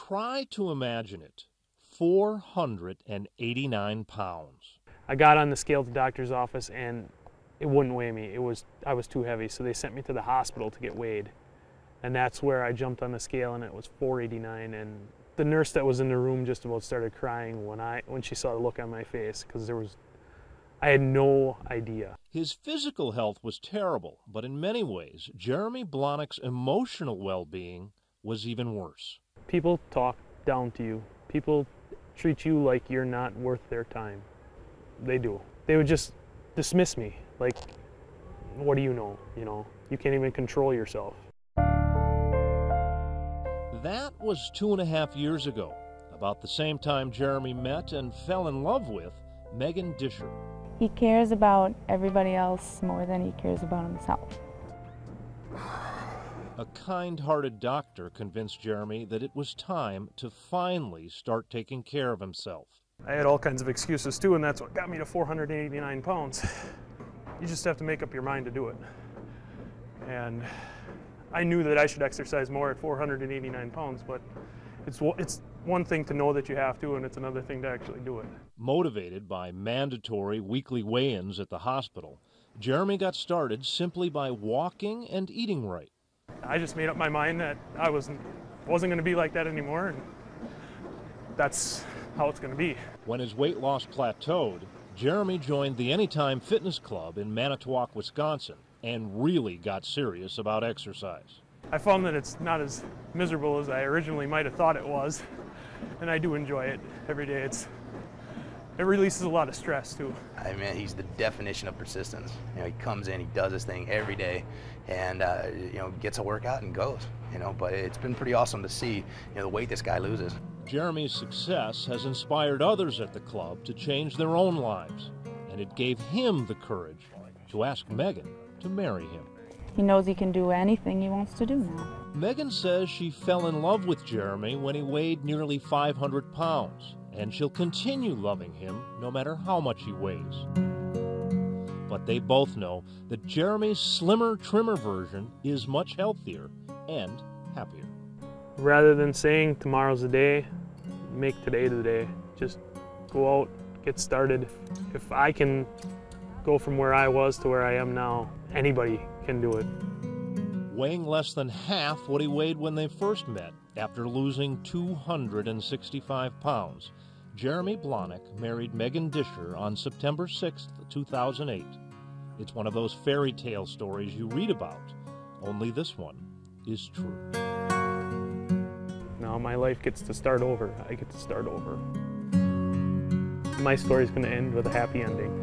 Try to imagine it. 489 pounds. I got on the scale at the doctor's office and it wouldn't weigh me. I was too heavy, so they sent me to the hospital to get weighed. And that's where I jumped on the scale and it was 489. And the nurse that was in the room just about started crying when she saw the look on my face, because I had no idea. His physical health was terrible, but in many ways, Jeremy Blahnik's emotional well-being was even worse. People talk down to you. People treat you like you're not worth their time. They do. They would just dismiss me, like, what do you know? You can't even control yourself. That was 2.5 years ago, about the same time Jeremy met and fell in love with Megan Disher. He cares about everybody else more than he cares about himself. A kind-hearted doctor convinced Jeremy that it was time to finally start taking care of himself. I had all kinds of excuses too, and that's what got me to 489 pounds. You just have to make up your mind to do it. And I knew that I should exercise more at 489 pounds, but it's one thing to know that you have to, and it's another thing to actually do it. Motivated by mandatory weekly weigh-ins at the hospital, Jeremy got started simply by walking and eating right. I just made up my mind that I wasn't going to be like that anymore, and that's how it's going to be. When his weight loss plateaued, Jeremy joined the Anytime Fitness Club in Manitowoc, Wisconsin, and really got serious about exercise. I found that it's not as miserable as I originally might have thought it was, and I do enjoy it every day. It releases a lot of stress too. I mean, he's the definition of persistence. He comes in, he does his thing every day, and gets a workout and goes. But it's been pretty awesome to see the weight this guy loses. Jeremy's success has inspired others at the club to change their own lives, and it gave him the courage to ask Megan to marry him. He knows he can do anything he wants to do now. Megan says she fell in love with Jeremy when he weighed nearly 500 pounds, and she'll continue loving him no matter how much he weighs. But they both know that Jeremy's slimmer, trimmer version is much healthier and happier. Rather than saying tomorrow's the day, make today the day. Just go out, get started. If I can go from where I was to where I am now, anybody can do it. Weighing less than half what he weighed when they first met, after losing 265 pounds, Jeremy Blahnik married Megan Disher on September 6, 2008. It's one of those fairy tale stories you read about, only this one is true. Now my life gets to start over. I get to start over. My story's going to end with a happy ending.